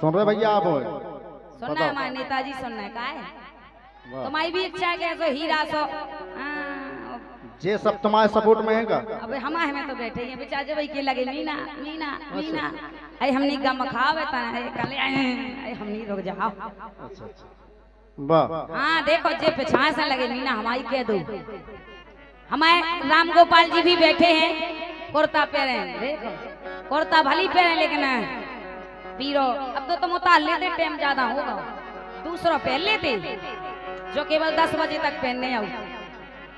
सुन रहे भैया आप? सुनना है हमारे नेताजी, सुनना है का है तुम्हारी भी इच्छा है कि ऐसो हीरा सो जे सब तुम्हारे सपोर्ट में है का? अब हमारे में तो बैठे हैं बेचारे जब के लगे मीना मीना मीना अरे हमनी गम खावे ता कल अरे हमनी रुक जाओ। अच्छा वाह। हाँ देखो जे पिछाए से लगे मीना हमारी कह दो। हमारे राम गोपाल जी भी बैठे हैं, कुर्ता पहने देखो, कुर्ता भली पहने लेकिन पीरो अब तो तुम उतार लेते, टाइम ज्यादा होगा दूसरा पहन लेते जो केवल 10 बजे तक पहनने आओ,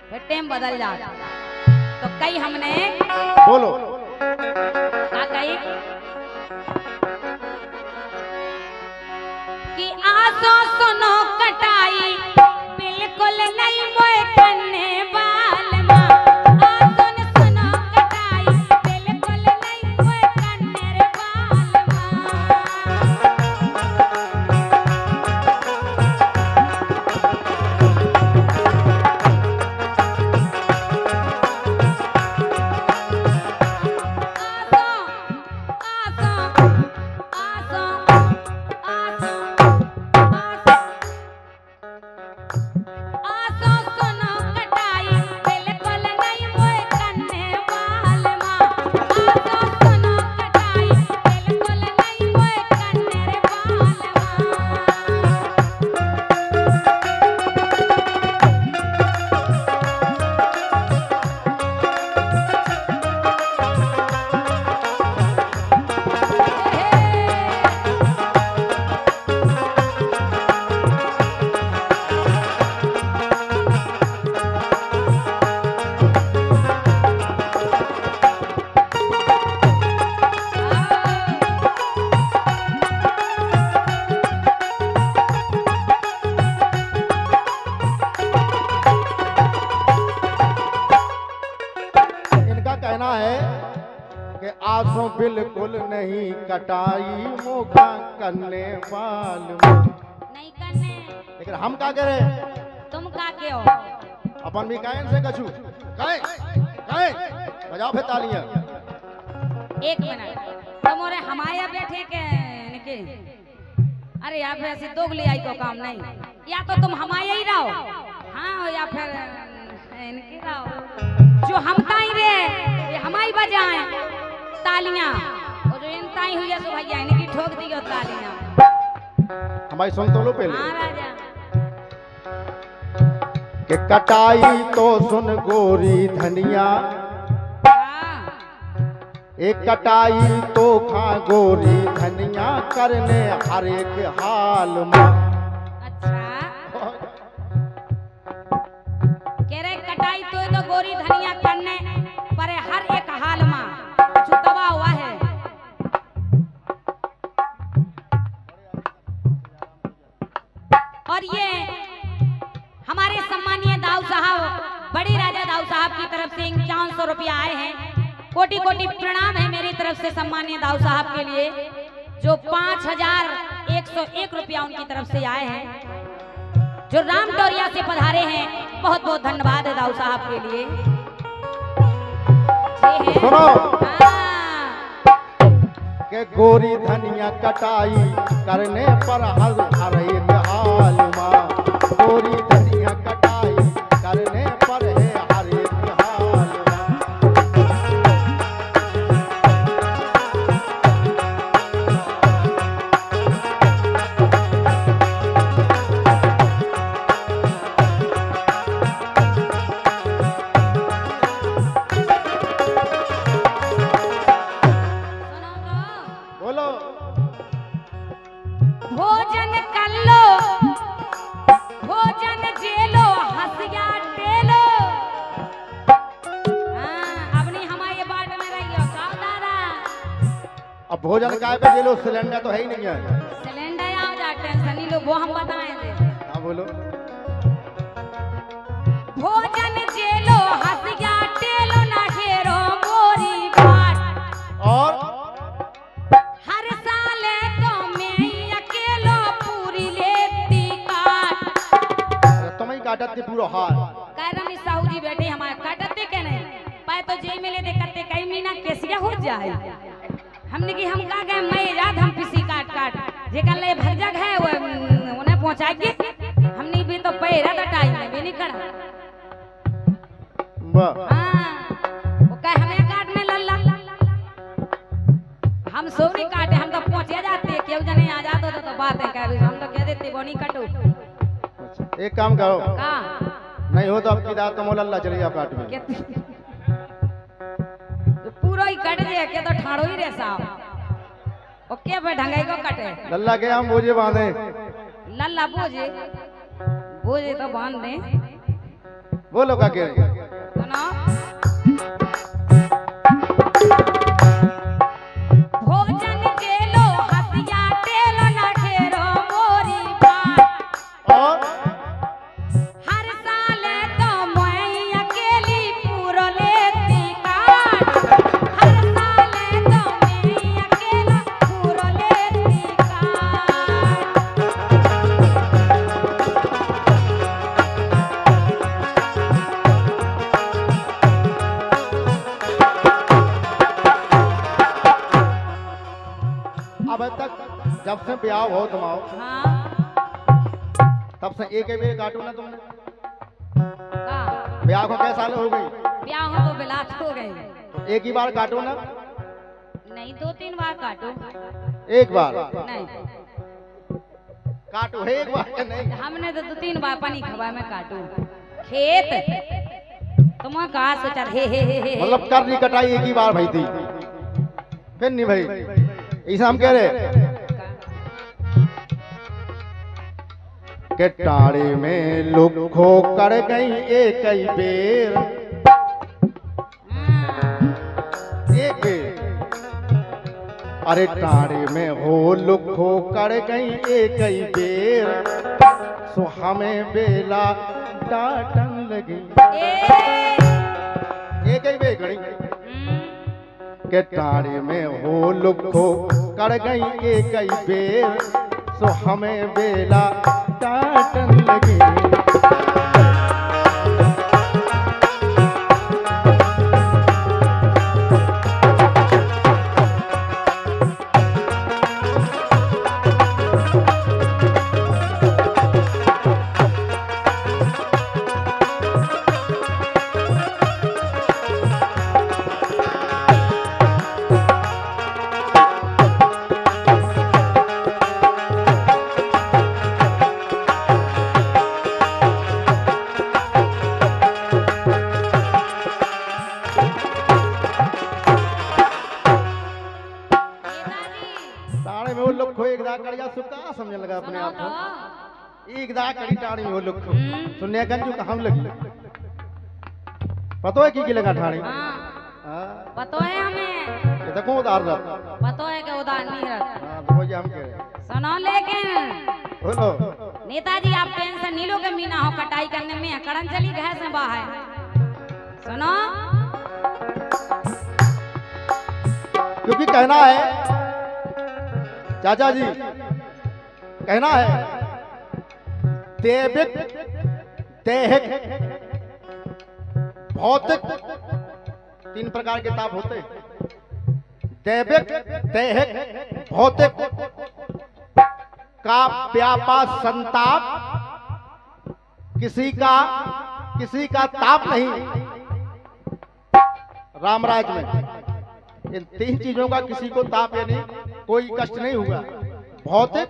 फिर टाइम बदल जाता। तो कई हमने बोलो क्या कही कि आसो सुनो कटाई बिल्कुल नहीं मोए करने वाल मां, आसो सुनो कटाई बिल्कुल नहीं मोए करने रे वाल मां। आंसू बिल्कुल नहीं कटाई मोखा करने वाल नहीं करने, लेकिन हम का करे? तुम का के हो? अपन भी कायन से कछु काहे काहे बजाओ फिर तालियां। एक मिनट तुम और हमारे बैठे के निके अरे यहाँ पे ऐसी दोगली आई को काम नहीं, या तो तुम हमारे ही रहो हाँ या फिर इनके रहो जो हम ताई रे ये हमारी बजाएं तालियां, और जो इन ताई हुई है सो भैया इनकी ठोक दी तालियां। हमारी सुन तो लो पहले। हाँ राजा कि कटाई तो सुन गोरी धनिया, एक कटाई तो खा गोरी धनिया करने हर एक हाल में। अच्छा कह रहे कटाई तो गोरी धनिया करने पर हर एक हाल में जो दबा हुआ है। और ये हमारे सम्मानीय दाऊ साहब, बड़ी राजा दाऊ साहब की तरफ से 5100 रुपया आए हैं। कोटि कोटि प्रणाम है मेरी तरफ से सम्मानीय दाऊ साहब के लिए, जो 5101 रुपया उनकी तरफ से आए हैं, जो राम टोरिया से पधारे हैं। बहुत बहुत धन्यवाद है दाऊ साहब के लिए। सुनो के गोरी धनिया कटाई करने पर हर एक हाल में, गोरी धनिया कटाई करने पर है हर एक हाल में। बोलो भोजन कर लो भोजन जेलो हंसिया टेलो। अपनी हमारे बाट में रहियो का दादा। अब भोजन काय पे जेलो, सिलेंडर तो है ही नहीं है। सिलेंडर आ जा टेंशन नहीं लो, वो हम बताएं दे। हाँ बोलो भोजन जेलो हंसिया टेलो ना हेरो मोरी बाट। और हर साल तो मैं अकेलो पूरी लेती काट। तुम्हें काटत के पूरा हाल रमेश साहू जी बैठे हमारे काटते के नहीं पाए तो जेल में ले दे करते कहीं मीना कैसिया हो जाए। हमने कि हम का गए मैं याद हम किसी काट काट जेकर ले भगजग है वो उन्हें पहुंचा के हमने भी तो पैरा था टाइम में भी नहीं करा। वाह वो कहे हमें काटने लल्ला, हम सो नहीं काटे, हम तो पहुंचे जाते, क्यों जने आ जाते तो बात है कह, हम तो कह देते वो नहीं कटो। अच्छा एक काम करो, का नहीं हो तो आपकी दात तो मोला चली आप काट में पूरा ही कट जाए के तो ठाड़ो ही रे साहब ओके पे ढंगाई को कटे लल्ला के हम बोझे बांधे, लल्ला बोझे बोझे तो बांध दे। बोलो का के सुनो भोजन केलो हसिया टेलो ना घेरो मोरी बात और हर साल तो मैं अकेली पूरो लेती काट, हर साल तो मैं अकेला पूरो लेती काट। अब तक जब से ब्याह हो तुम्हाओ हाँ तब से एक ही बेर काटू ना तुमने, का ब्याह को कैसे साल हो गई, ब्याह हो तो बिलात हो गए, तो एक ही बार काटो ना, नहीं 2-3 बार काटो, एक बार नहीं काटो है एक बार के नहीं। हमने तो 2-3 बार पानी खवा में काटू खेत तुम कहा सोचा हे मतलब कर रही कटाई एक ही बार भाई थी, फिर नहीं भाई ऐसा हम कह रहे के टाड़े में लुखो कर गई एक ही बेर, एक बेर अरे टाड़े में हो लुखो कर गई एक ही बेर, सो हमें बेला डांटन लगी एक ही बेर गई के टाड़े में हो लुखो कर गई एक ही बेर, सो हमें बेला डांटन लगी। टाड़े में वो लोग खो एक दाग कर जा सुका समझने लगा अपने आप को, एक दाग करी टाड़ी में वो लोग खो सुनने गंजू कहाँ लगी, पतो है की लगा ठाड़ी हाँ पतो है हमें, ये देखो उधार रहा, पतो है कि उधार नहीं रहता। हाँ तो वही हम कह रहे सुनो लेकिन बोलो नेताजी आप टेंशन नहीं लोगे, मीना हो कटाई करने में कड़न चली गैस में बाहर। सुनो क्योंकि कहना है चाचा जी, कहना है देविक देहिक भौतिक 3 प्रकार के ताप होते हैं, दैविक देहिक भौतिक का व्यापा संताप, किसी का ताप नहीं रामराज में, इन 3 चीजों का किसी को ताप यानी कोई कष्ट नहीं हुआ, भौतिक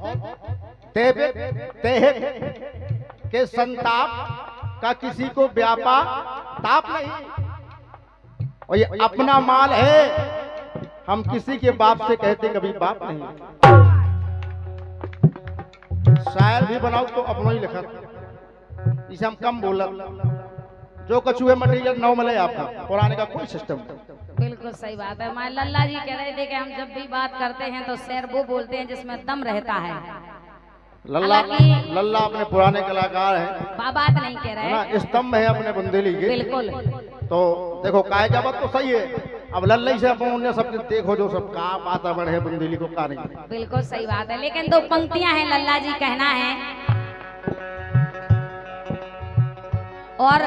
दैविक देहिक के संताप का किसी को व्यापा ताप नहीं, और ये अपना माल है, हम किसी के बाप से कहते कभी बाप नहीं। शायर भी बनाओ तो अपना ही लिखा, इसे हम कम बोला, जो कछु है मटेरियल 9 मिले आपका, पुराने का कोई सिस्टम। बिल्कुल सही बात है। हमारे लल्ला जी कह रहे थे कि हम जब भी बात करते हैं तो शेर वो बोलते हैं जिसमें दम रहता है। लल्ला अपने पुराने कलाकार हैं, बात नहीं कह रहे ना, स्तंभ है अपने बुंदेली के। बिल्कुल तो देखो काय का बात तो सही है, अब लल्ला से अपन सब देखो जो सब का वातावरण है बुंदेली को का नहीं। बिल्कुल सही बात है, लेकिन 2 पंक्तियां हैं लल्ला जी कहना है, और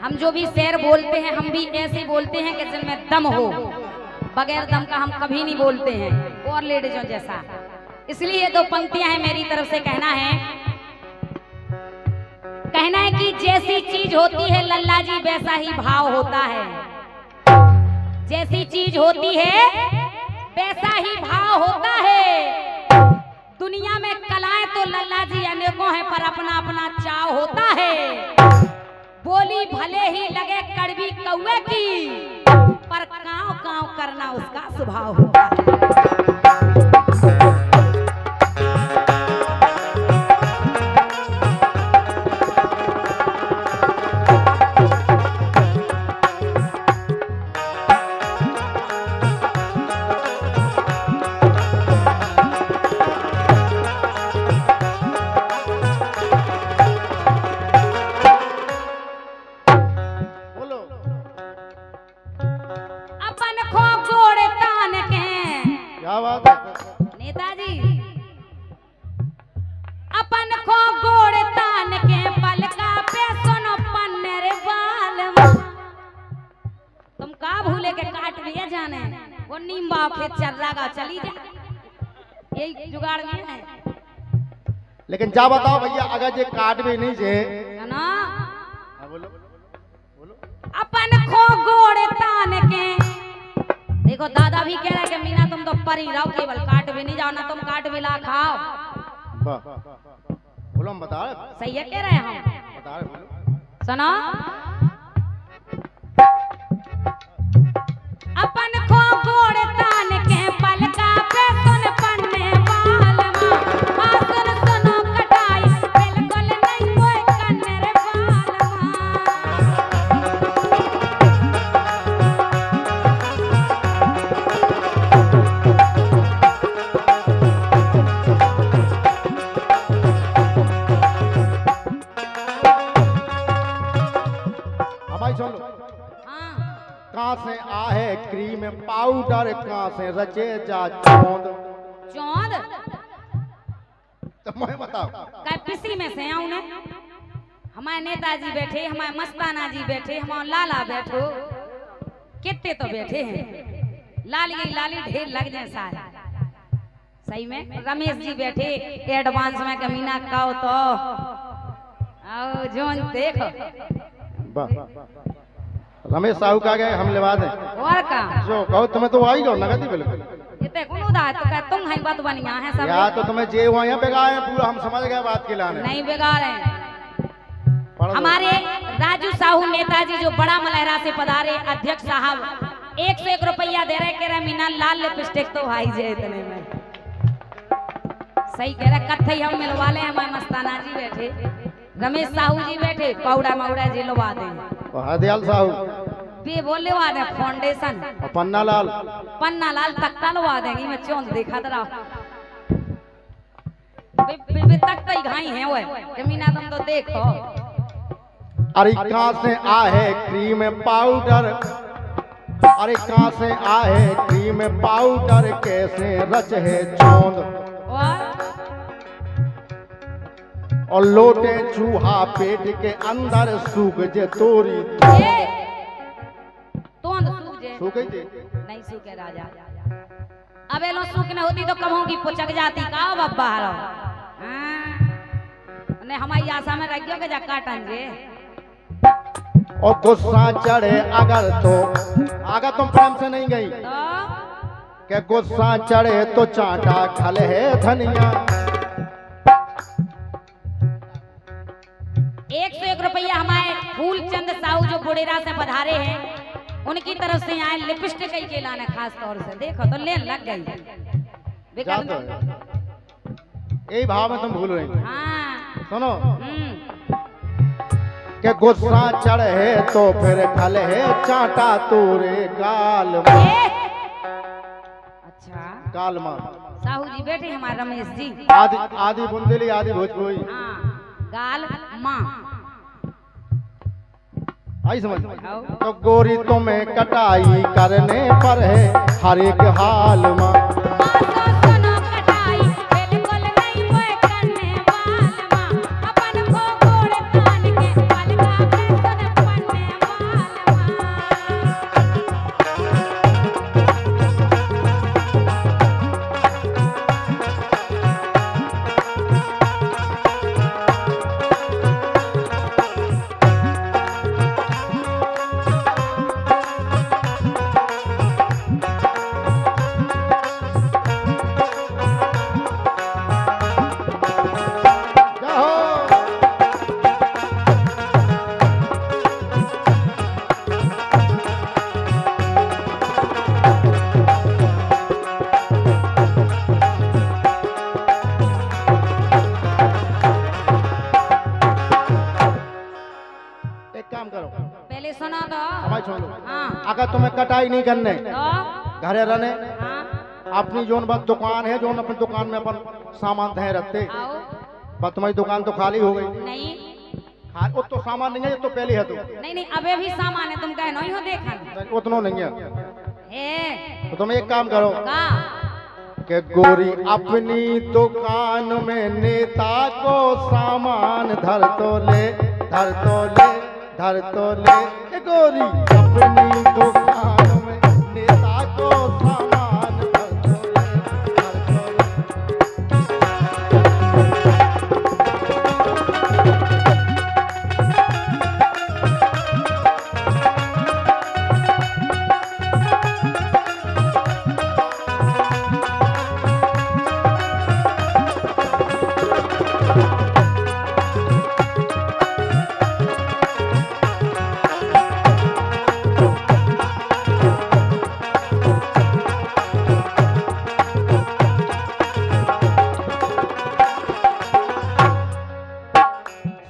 हम जो भी शेर बोलते हैं हम भी ऐसे बोलते हैं कि जिनमें दम हो, बगैर दम का हम कभी नहीं बोलते हैं, और लेडीजों जैसा इसलिए दो पंक्तियां हैं मेरी तरफ से। कहना है कि जैसी चीज होती है लल्ला जी वैसा ही भाव होता है। जैसी चीज होती है वैसा ही भाव होता है। दुनिया में कलाएं तो लल्ला जी अनेकों हैं पर अपना अपना चाव होता है। बोली भले ही लगे कड़वी कौवे की पर कांव कांव करना उसका स्वभाव होता है। नेताजी अपन को गोड़ तान के पलका पे सुनो पन्नेर बालमा। तुम का भूले के काट दिए जाने वो नींबा खेत चल रहा चली जा, यही जुगाड़ में है। लेकिन जा बताओ भैया अगर ये काट भी नहीं जे ना बोलो बोलो अपन को गोड़ तान के। देखो दादा भी कह रहा है कि मीना तुम तो पर ही रहो, केवल काट भी नहीं जाओ ना, तुम काट भी ला खाओ। बोलो हम बता रहे, सही है कह रहे हैं हम, बता रहे बोलो। सुनो अपन को गोड़ तान के पलका पे सुन पन्ने बालमा। सुन सुनो कटाई बिल्कुल नहीं वो कन्नेर बालमा। कहाँ से आहे क्रीम पाउडर, कहाँ से रचे जा चौंद। चौंद तो मैं बताओ काय पिसी में से आऊं ने। हमारे नेताजी बैठे, हमारे मस्ताना जी बैठे, हमारे लाला बैठो, कितने तो बैठे हैं। लाली ढेर लग जाए सारे। सही में रमेश जी बैठे एडवांस में कमीना काओ तो आओ जोन देखो। रमेश साहू का गए हम लेवा दें और का जो कहो तुम्हें तो आई जाओ नगदी बिल्कुल। इतने कोनो दा तो का तुम है बात बनिया है सब या तो तुम्हें जे हुआ यहाँ बेगाए हैं पूरा, हम समझ गए बात के लाने नहीं बेगार है। हमारे राजू साहू नेताजी जो बड़ा मलहरा से पधारे अध्यक्ष साहब 101 रुपया दे रहे, कह रहे मीना लाल लिपस्टिक तो भाई जे इतने में। सही कह रहे, कत्थई हम मिलवा ले। हमारे मस्ताना जी बैठे, रमेश साहू जी बैठे, पाउडा माउडा जी लवा दे। हरदयाल साहू भी बोले लवा दे फाउंडेशन और पन्ना लाल तख्ता लवा देंगी। मैं चौंद देखा दरा बे तख्ता ही घाई है वो मीना तुम तो देखो। अरे कहाँ से आहे क्रीम पाउडर, अरे कहाँ से आहे क्रीम पाउडर, कैसे रच है चौंद। और लोटे चूहा पेट के अंदर सूख जे तोरी सूखे जे नहीं सूखे राजा। अब लो सूख न होती तो कहूँ की पुचक जाती का बब्बा ने हमारी आशा में रख गयो जा काटन जे। और गुस्सा चढ़े अगर तो अगर तुम प्रेम से नहीं गई तो क्या गुस्सा चढ़े तो चाटा खल है धनिया। 101 रुपया हमारे फूलचंद साहू जो बुढ़ेरा से पधारे हैं उनकी तरफ से आए लिपस्टिक के लाने खास तौर से। देखो तो लेन लग गई यही भाव में तुम भूल रही। हाँ सुनो के गुस्सा चढ़े तो फिर खल है चाटा तोरे गाल में। अच्छा गाल में साहू जी बैठे हमारे रमेश जी, आदि बुंदेली आदि भोजपुरी। हाँ गाल माँ आई समझ। तो गोरी तुम्हें कटाई करने पर है हर एक हाल में। अगर तुम्हें कटाई नहीं करने तो घरे रहने हाँ अपनी जोन बस दुकान है जोन अपनी दुकान में अपन सामान थे रखते आओ बस तुम्हारी दुकान तो खाली हो गई नहीं वो तो सामान नहीं है ये तो पहले है तो नहीं नहीं अबे भी सामान है तुम कहे नहीं हो देखा उतना नहीं है ए तो तुम एक काम करो का कि गोरी अपनी दुकान में नेता को सामान धर तो ले धर तो ले धर तो ले ए गोरी अपनी दुकान में नेता को सामान धर तो ले धर तो ले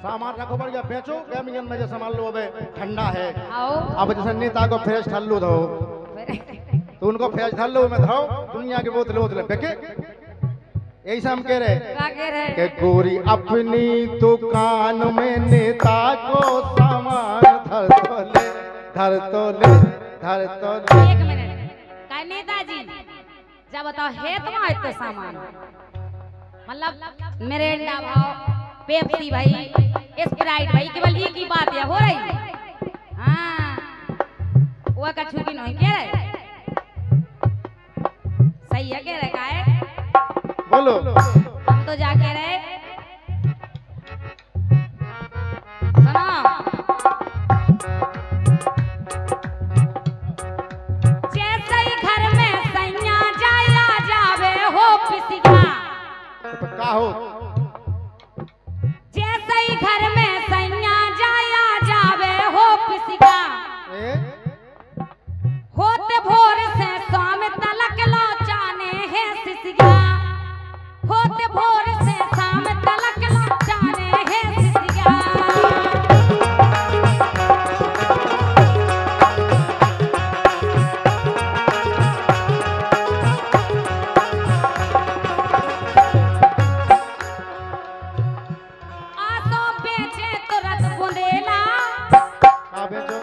सामान रखो बढ़िया बेचो कैमियन में जो सामान लो अबे ठंडा है आओ अब जैसे नेता को फ्रेश ठल्लू दो तो उनको फ्रेश ठल्लू में धरो दुनिया की बोतलें बोतलें फेंके यही से हम कह रहे का कह रहे कि गोरी अपनी दुकान में नेता को सामान धर तो ले धर तो ले धर तो ले एक मिनट का नेताजी जब बताओ है तुम्हारा इतना सामान मतलब मिरिंडा भाव पेप्सी भाई स्प्राइट भाई केवल एक ही बात है हो रही हाँ वो का छुकी नहीं कह रहे सही है कह रहे का है बोलो हम तो जा कह रहे सुनो जैसे ही घर में सैया जाया जावे हो पिसिया तो का हो जैसे ही घर में सैया जाया जावे हो पिसिया ए? होते भोर से शाम तलक लौचाने हैं सिसिया होते भोर से शाम तलक लौचाने हैं सिसिया आसो बेचे तुरंत बुंदेला का बेचो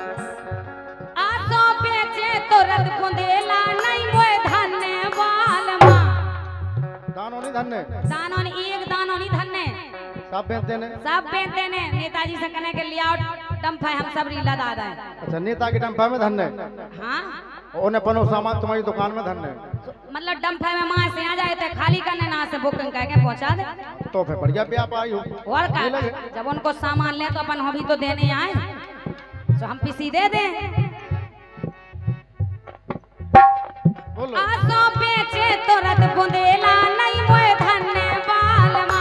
आसो बेचे तुरंत बुंदेला नहीं मोए धन्य बालमा दानो नहीं धन्ने दानों ने एक दानों नहीं धन्य सब बेचते ने सब बेचते ने नेताजी से कहने के लिए और डंफा हम सब रीला दादा है अच्छा नेता के डंपा में धन्ने हाँ उन्हें पनो सामान तुम्हारी दुकान में धन्ने मतलब डंफा में माँ से आ जाए तो खाली करने ना से बुकिंग करके पहुंचा दे तो फिर बढ़िया व्यापारी हो और का ये लगे। जब उनको सामान ले तो अपन हम भी तो देने आए तो हम पीसी दे दें बोलो आसो बेचे तुरंत बुंदेला नहीं मोए धन्य बालमा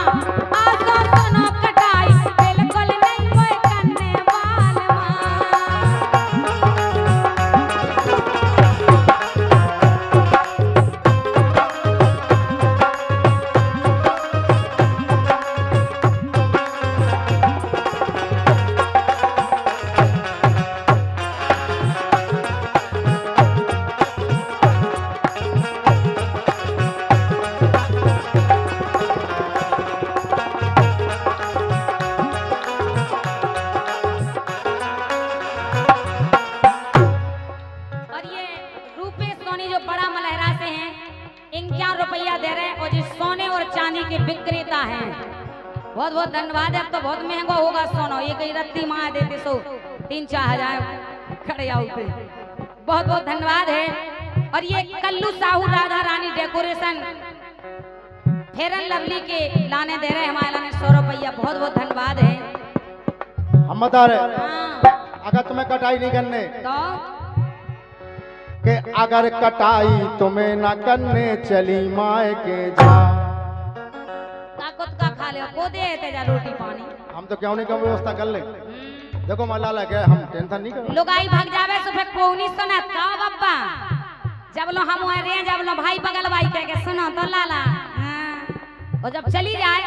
आसो सुनो कटाई बिल्कुल नहीं मोए धन्य बालमा और ये रूपेश सोनी जो बड़ा मलहरा से हैं 51 रुपया दे रहे हैं और जो सोने और चांदी के विक्रेता हैं बहुत बहुत धन्यवाद है अब तो बहुत महंगा होगा सोना ये कई रत्ती माँ देते सो 3-4 हजार खड़े आउते बहुत बहुत धन्यवाद है और ये कल्लू साहू राधा रानी डेकोरेशन फेरन लवली के लाने दे रहे हैं हमारे लाने 100 रुपया बहुत बहुत धन्यवाद है हम बता रहे हाँ, अगर तुम्हें कटाई नहीं करने तो कि अगर कटाई तुम्हें न करने चली माए के जा ताकत का खा ले को दे ते जा रोटी पानी हम तो क्यों नहीं कम व्यवस्था कर ले देखो मल्ला लगे हम टेंशन नहीं करो लोगाई भाग जावे तो फिर कोनी सुना का बब्बा जब लो हम वहाँ रे जब लो भाई बगल भाई कह के सुनो तो लाला हाँ। और जब चली जाए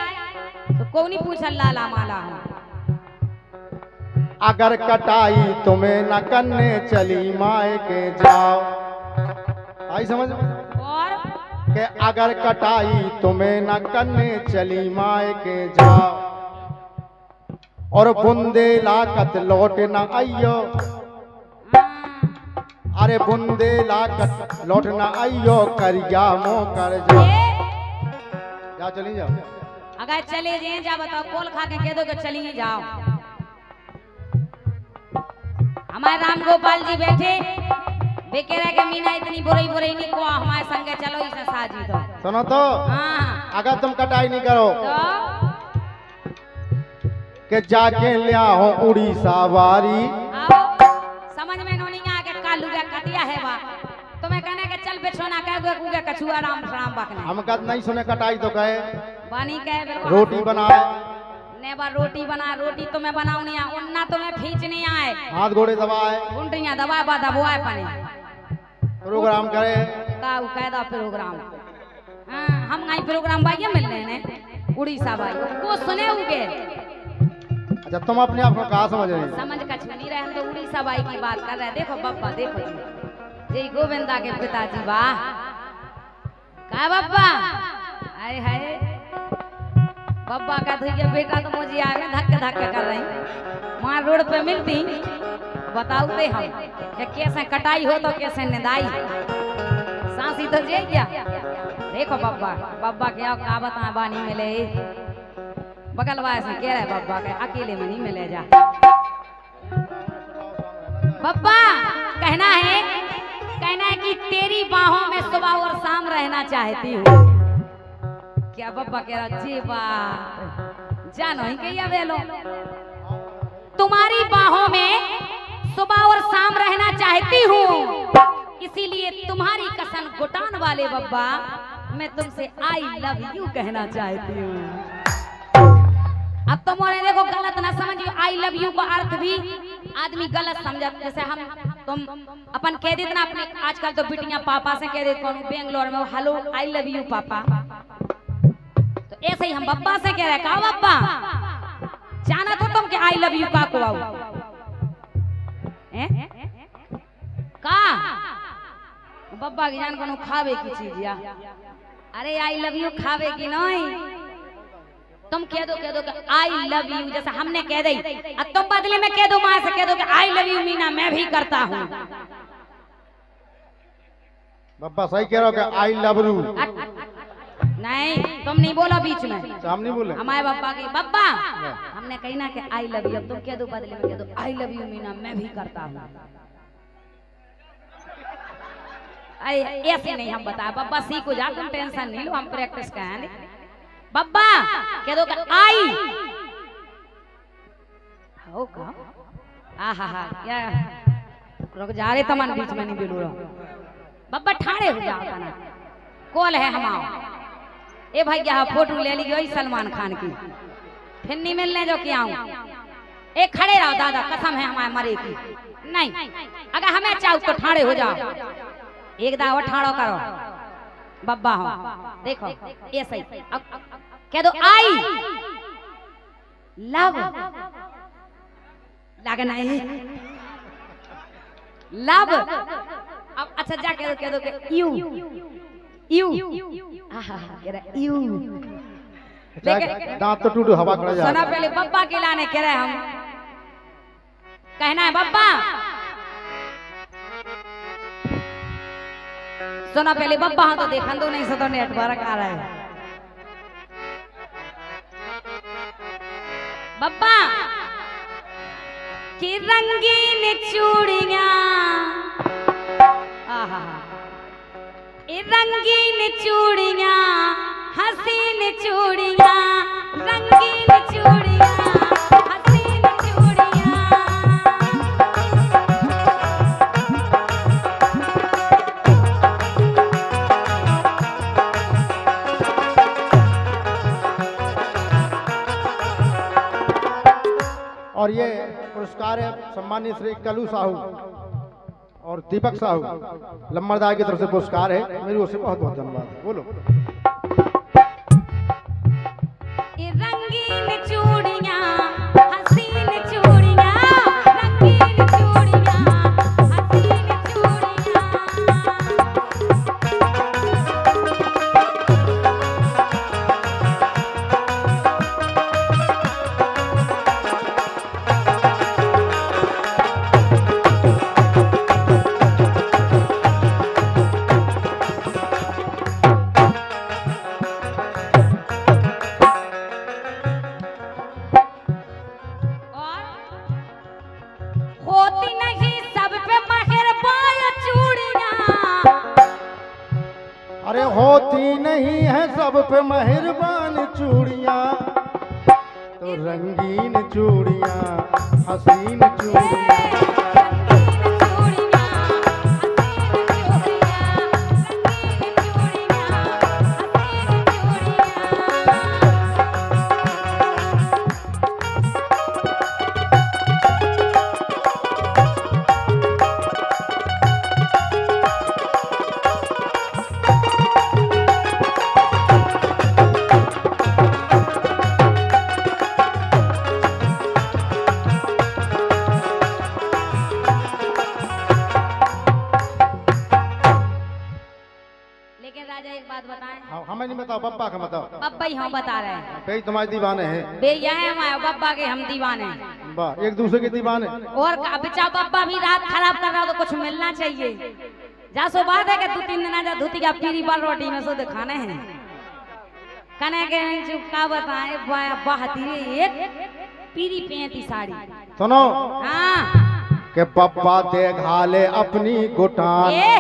तो कोनी पूछल लाला माला हम अगर कटाई तुम्हें न करने चली माए के जाओ। आई समझ और कि अगर कटाई तुम्हें न करने चली माए के जाओ, और बुंदे लाकत लौट न आइयो, अरे बुंदे लाकत लौट न आइयो, करिया मो कर जाओ। जा चली जाओ। अगर चले जाए जा बताओ, कोल खा के कह दो कि चलिए जाओ। हमारे राम गोपाल जी बैठे बेकेरा के मीना इतनी बुरी बुरी नहीं को हमारे संगे चलो इसे साजी दो। सुनो तो, हाँ अगर तुम कटाई नहीं करो तो कि जाके लिया हो उड़ीसा वारी, आओ समझ में नहीं आ के कालू का कटिया है बा तुम्हें कहने के चल बिछोना कह गए कुगे कछुआ राम राम बकने हम कद नहीं सुने कटाई तो कहे बानी कहे बिल्कुल रोटी बनाए, ने बार रोटी बना, रोटी तुम्हें बनाओ नहीं आए, उन्ना तुम्हें खींच नहीं आए, हाथ घोड़े दबाए, गुंडरियां दबा बा दबोए पने प्रोग्राम करे का कायदा प्रोग्राम। हाँ हम नहीं प्रोग्राम भाई मिलने ने उड़ीसा भाई को सुने होगे। अच्छा तुम अपने आप को कहा समझ रहे? समझ कछ नहीं रहे, हम तो उड़ीसा बाई की बात कर रहे हैं। देखो बप्पा देखो जी गोविंदा के पिताजी वाह का बप्पा हाय हाय बप्पा का धुइया बेटा तो मुझे आगे धक्के धक्के कर रही वहां रोड पे मिलती बताओते हम कि कैसे कटाई हो तो कैसे निदाई सांसी तो जे क्या। देखो बप्पा बप्पा क्या का बता बानी मिले बगलवा से कह रहे बप्पा के अकेले में नहीं मिले जा। बप्पा कहना है कि तेरी बाहों में सुबह और शाम रहना चाहती हूँ। क्या बप्पा कह रहा जी बात जानो ही कहिया बेलो तुम्हारी बाहों में सुबह और शाम रहना चाहती हूँ, इसीलिए तुम्हारी कसम घुटान वाले बब्बा मैं तुमसे आई लव यू कहना चाहती हूँ। अब तुम्हारे देखो गलत ना समझियो, आई लव यू का अर्थ भी आदमी गलत समझ। जैसे हम तुम अपन कह देते ना अपने आजकल तो बिटियां पापा से कह देते कौन बेंगलोर में हेलो आई लव यू पापा, तो ऐसे ही हम बब्बा से कह रहे का बब्बा जाना तो तुम के आई लव यू का को आओ का बब्बा की जान को खावे की चीज या अरे आई लव यू खावे की नहीं तुम कह दो आई लव यू जैसा हमने कह दी और तुम बदले में कह दो मां से कह दो कि आई लव यू मीना मैं भी करता हूँ। बब्बा सही कह रहा हो कि आई लव यू नहीं तुम नहीं बोलो बीच में, हम नहीं बोले हमारे बब्बा की बब्बा हमने कही ना कि आई लव यू, तुम कह दो बदले में कह दो आई लव यू मीना मैं भी करता हूँ। ऐसे नहीं हम बताए बब्बा सीखो जा तुम टेंशन नहीं लो हम प्रैक्टिस करेंगे। बब्बा कह दो आई हो का आहा हा क्या रुक जा रे तमन बीच में नहीं बोलो बब्बा ठाड़े हो जाओ ना कॉल है हमाओ ए भाई क्या फोटो ले ली सलमान खान की फिर नहीं मिलने जो क्या आऊं ए खड़े रहो दादा कसम है हमारे मरे की नहीं अगर हमें चाहो तो ठाड़े हो जाओ एक दाव ठाड़ो करो बब्बा हो देखो ये सही अब कह दो आई लव लगना है लव अब अच्छा जा कह दो यू यू कह रहा यू दांत तो टूट हवा कर जा सुना पहले बब्बा के लाने कह रहे हम कहना है बब्बा सुना पहले बब्बा हाँ तो देखा दो नहीं तो नेटवर्क आ रहा है बब्बा की रंगीन चूड़ियां रंगीन चूड़ियां हसीन चूड़ियां रंगीन चूड़ियां हसीन चूड़ियां और ये पुरस्कार है सम्मानित श्री कलू साहू और दीपक साहू लम्बरदार की तरफ से पुरस्कार है, मेरी ओर से बहुत बहुत धन्यवाद। बोलो रंगीन चूड़ियां हसीन चूड़ियां नहीं है सब पे मेहरबान चूड़ियाँ, तो रंगीन चूड़ियाँ, हसीन चूड़ियाँ। लेकिन राजा एक बात बताएं। हाँ, हमें नहीं बताओ, बब्बा का बताओ। बब्बा ही हम बता रहे हैं। भाई तुम्हारे दीवाने हैं। बे यहाँ हमारे बब्बा के हम दीवाने हैं। वाह, एक दूसरे के दीवाने। और बेचा बब्बा भी रात खराब कर रहा हो तो कुछ मिलना चाहिए। जा सो बात है कि 2-3 दिन जा धोती का पीरी बाल रोटी में सो दिखाने हैं। कने के चुपका बताए बहाती एक पीरी पेंती साड़ी। सुनो हाँ के पप्पा दे घाले अपनी गुटान, ए